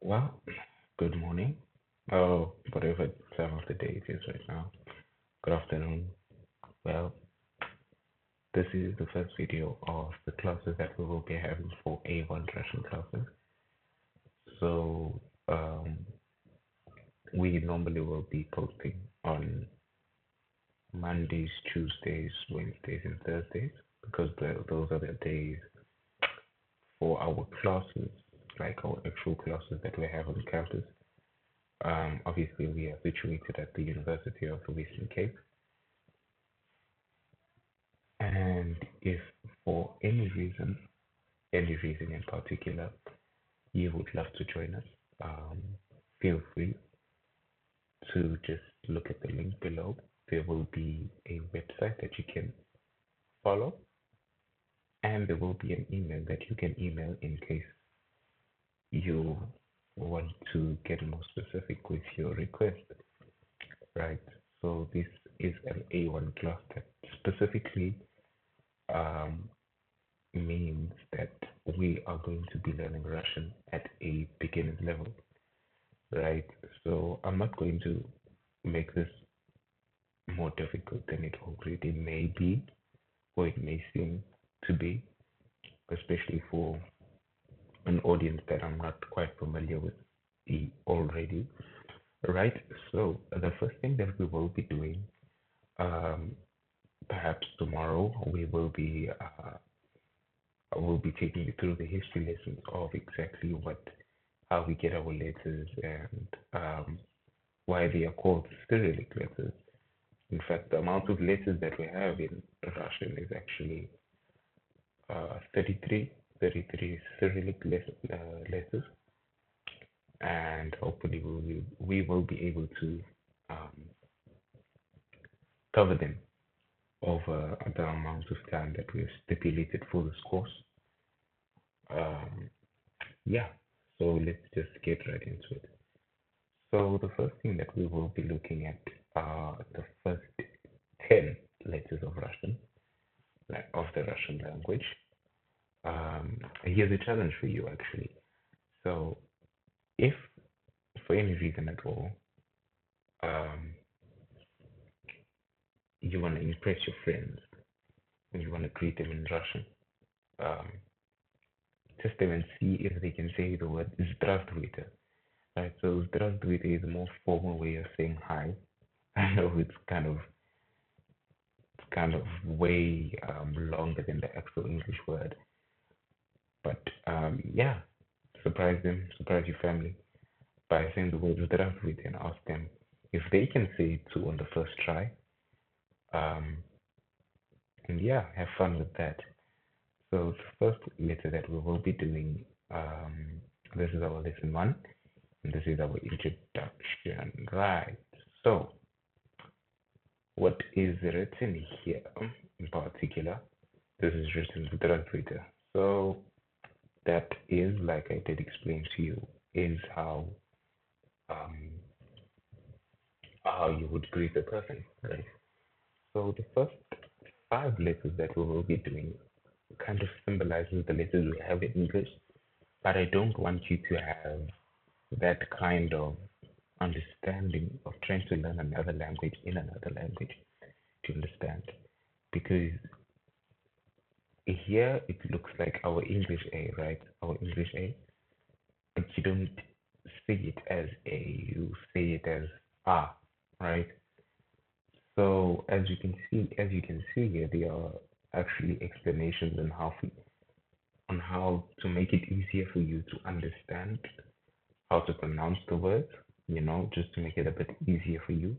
Well, good morning. Oh, whatever time of the day it is right now. Good afternoon. Well, this is the first video of the classes that we will be having for A1 Russian classes. So, we normally will be posting on Mondays, Tuesdays, Wednesdays, and Thursdays because those are the days for our classes, like our actual classes that we have on campus. Obviously, we are situated at the University of the Western Cape. And if for any reason in particular, you would love to join us, um, feel free to just look at the link below. There will be a website that you can follow, and there will be an email that you can email in case you want to get more specific with your request, right? So this is an A1 class that specifically um, means that we are going to be learning Russian at a beginner's level, right? So I'm not going to make this more difficult than it already may be, or it may seem to be, especially for an audience that I'm not quite familiar with already, right? So the first thing that we will be doing, um, perhaps tomorrow, we'll be taking you through the history lessons of exactly how we get our letters and why they are called Cyrillic letters. In fact, the amount of letters that we have in Russian is actually 33 Cyrillic letters, and hopefully we will be able to um, cover them over the amount of time that we've stipulated for this course. Um, yeah, so let's just get right into it. So the first thing that we will be looking at are the first 10 letters of Russian, like of the Russian language. Here's a challenge for you actually. So if for any reason at all, um, you want to impress your friends and you want to greet them in Russian, um, test them and see if they can say the word "здравствуйте." Right, so "здравствуйте" is a more formal way of saying hi. I know it's kind of way longer than the actual English word, but yeah, surprise them, surprise your family by saying the word "здравствуйте" and ask them if they can say it too on the first try. Um, and yeah, have fun with that. So the first letter that we will be doing, this is our lesson one, and this is our introduction, right? So what is written here in particular? This is written "здравствуйте." So that is, like I did explain to you, is um, how you would greet a person, right? So the first five letters that we will be doing kind of symbolizes the letters we have in English, but I don't want you to have that kind of understanding of trying to learn another language in another language to understand. Because here it looks like our English A, right? Our English A, but you don't say it as A, you say it as A, right? So as you can see here, there are actually explanations on how to make it easier for you to understand how to pronounce the words, just to make it a bit easier for you.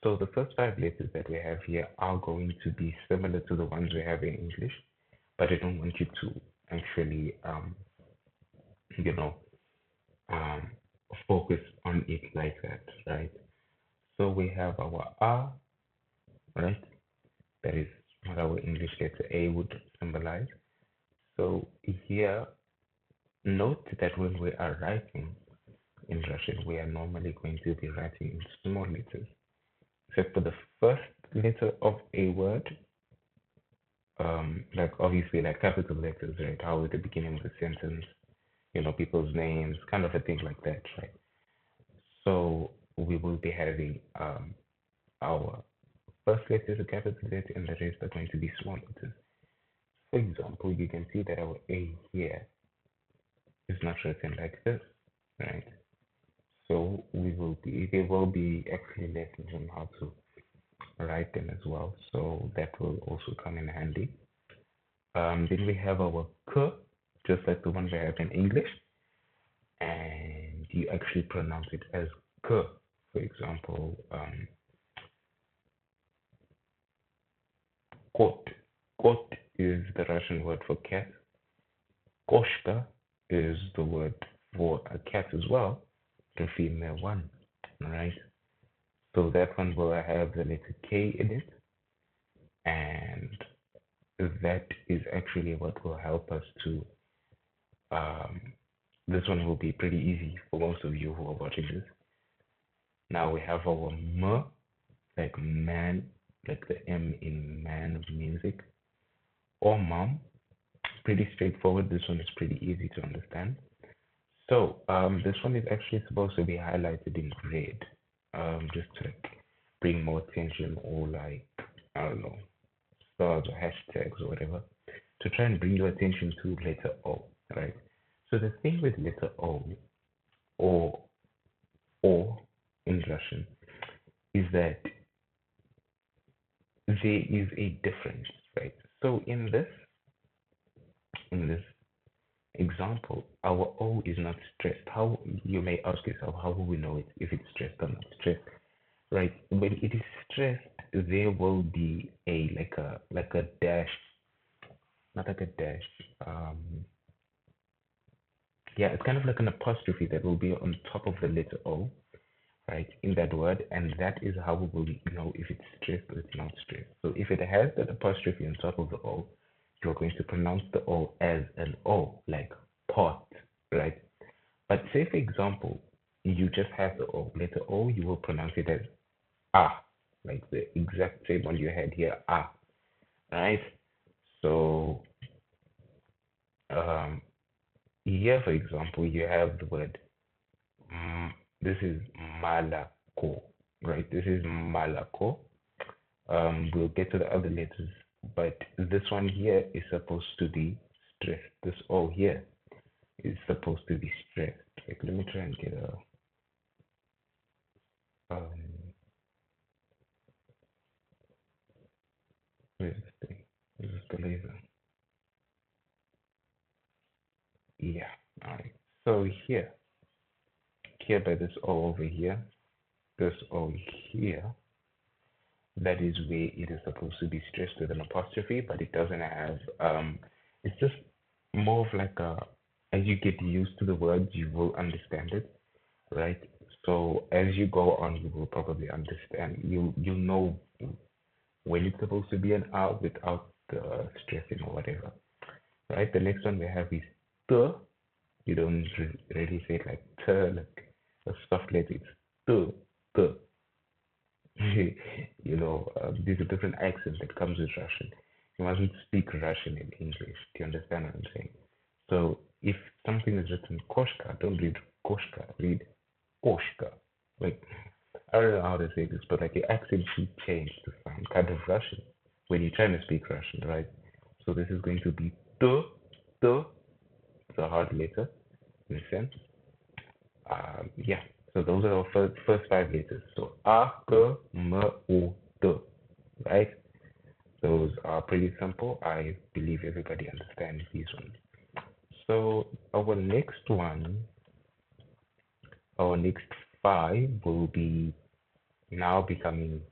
So the first five letters that we have here are going to be similar to the ones we have in English, but I don't want you to actually, you know, um, focus on it like that, right? So we have our A, right? That is what our English letter A would symbolize. So here, note that when we are writing in Russian, we are normally going to be writing in small letters, except for the first letter of a word, like obviously like capital letters, right? How at the beginning of the sentence, people's names, kind of a thing like that, right? So we will be having our first letter is a capital letter and the rest are going to be small letters. For example, you can see that our A here is not written like this, right? So there will be actually lessons on how to write them as well. So that will also come in handy. Then we have our K, just like the one we have in English, and you actually pronounce it as K. For example, kot. Kot is the Russian word for cat. Koshka is the word for a cat as well, the female one. All right. So that one will have the letter K in it, and that is actually what will help us to. Um, this one will be pretty easy for most of you who are watching this. Now we have our M, like man, like the M in man of music, or mom. Pretty straightforward. This one is pretty easy to understand. So this one is actually supposed to be highlighted in red, just to like bring more attention or like I don't know stars or hashtags or whatever to try and bring your attention to letter O, right? So the thing with letter O or O in Russian is that there is a difference, right? So in this example, our O is not stressed. How you may ask yourself, how will we know it if it's stressed or not stressed? Right? When it is stressed, there will be a like a dash, not like a dash. Yeah, it's kind of like an apostrophe that will be on top of the letter O, right, in that word, and that is how we will know if it's stressed or it's not stressed. So if it has that apostrophe on top of the O, you're going to pronounce the O as an O, like pot, right? But say, for example, you just have the O, letter O, you will pronounce it as ah, like the exact same one you had here, ah, right? So um, here, for example, you have the word, mm, this is malako, right? This is malako. We'll get to the other letters, but this one here is supposed to be stressed. This O here is supposed to be stressed. Like, let me try and get where's this thing? Where's the laser? Yeah, all right. So here by this O over here, this O here, that is where it is supposed to be stressed with an apostrophe, but it doesn't have, it's just more of like as you get used to the words, you will understand it, right? So as you go on, you will probably understand. You know when it's supposed to be an R without the stressing or whatever, right? The next one we have is T. You don't really say it like T, like a soft letter. It's T, T. These are different accents that comes with Russian. You mustn't speak Russian in English. Do you understand what I'm saying? So if something is written Koshka, don't read Koshka, read Koshka. Like, I don't know how to say this, but like your accent should change to sound kind of Russian when you're trying to speak Russian, right? So this is going to be T, T, it's a hard letter, in a sense. Yeah, so those are our first five letters. So A, K, M, O, T, right? Those are pretty simple. I believe everybody understands these ones. So our next five will be now becoming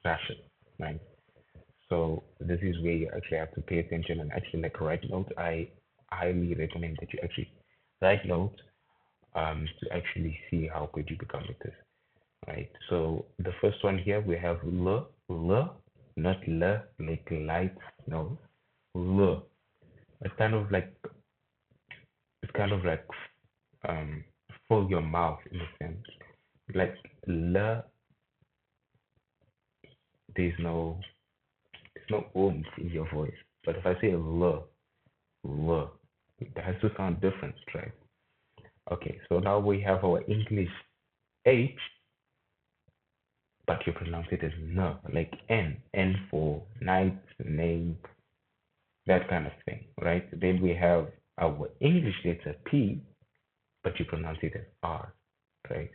Russian, right? So this is where you actually have to pay attention and actually like write notes. I highly recommend that you actually write notes to actually see how good you become with this, right? So the first one here we have L, not L, like light, no, L. It's kind of like it's kind of like um full your mouth in a sense. Like L, there's no oomph in your voice. But if I say L, L, it has to sound different, right? Okay, so now we have our English H, but you pronounce it as N, like N for night, name, that kind of thing, right? Then we have our English letter P, but you pronounce it as R, right?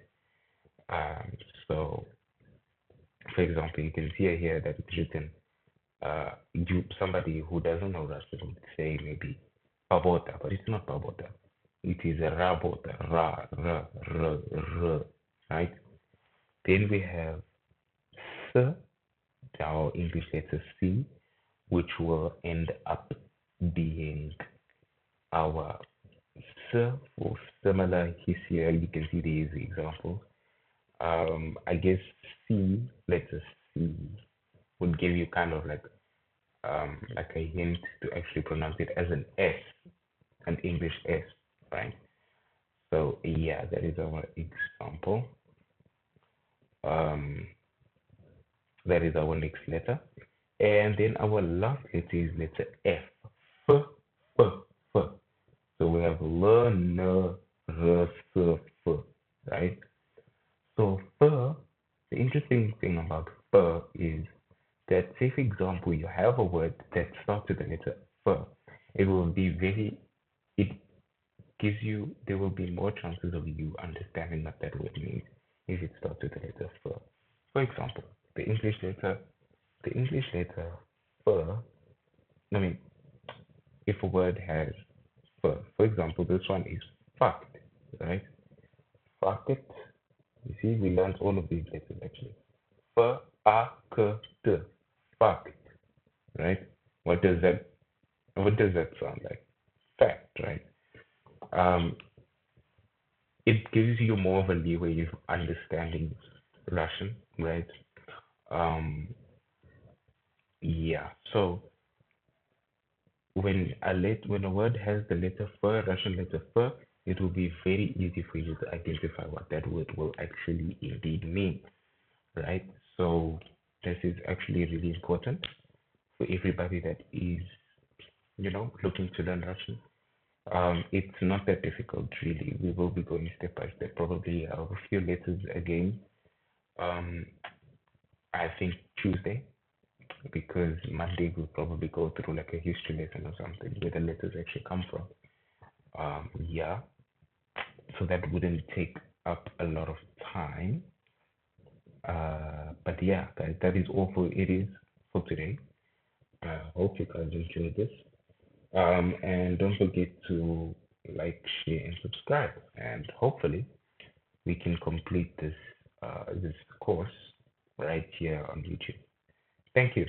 Um, so, for example, you can see here that it's written, somebody who doesn't know Russian would say maybe Pabota, but it's not Pabota. It is a Rabota, right? Then we have S, our English letter C, which will end up being our S for similar here. You can see these examples. I guess C, letter C, would give you kind of like a hint to actually pronounce it as an S, an English S, right? So yeah, that is our example. Um, that is our next letter. And then our last letter is letter F. F, F, F. So we have L, N, R, S, F, right? So F, the interesting thing about F is that, say for example, you have a word that starts with the letter F, it will be very, it gives you, there will be more chances of you understanding what that word means if it starts with the letter F. For example, the English letter, the English letter F, I mean, if a word has for example, this one is fucked, right? Fuck it. You see, we learned all of these letters actually. F, A, K, T. Fucked, right? What does that what does that sound like? Fact, right? Um, it gives you more of a leeway of understanding Russian, right? Um, yeah. So when a word has the letter F, Russian letter F, it will be very easy for you to identify what that word will actually indeed mean, right? So this is actually really important for everybody that is, looking to learn Russian. It's not that difficult, really. We will be going step by step, probably a few letters again. Um, I think Tuesday, because Monday we'll probably go through like a history lesson or something where the letters actually come from. Yeah, so that wouldn't take up a lot of time. But yeah, guys, that is all for it is for today. Hope you guys enjoyed this. And don't forget to like, share, and subscribe. And hopefully we can complete this course right here on YouTube. Thank you.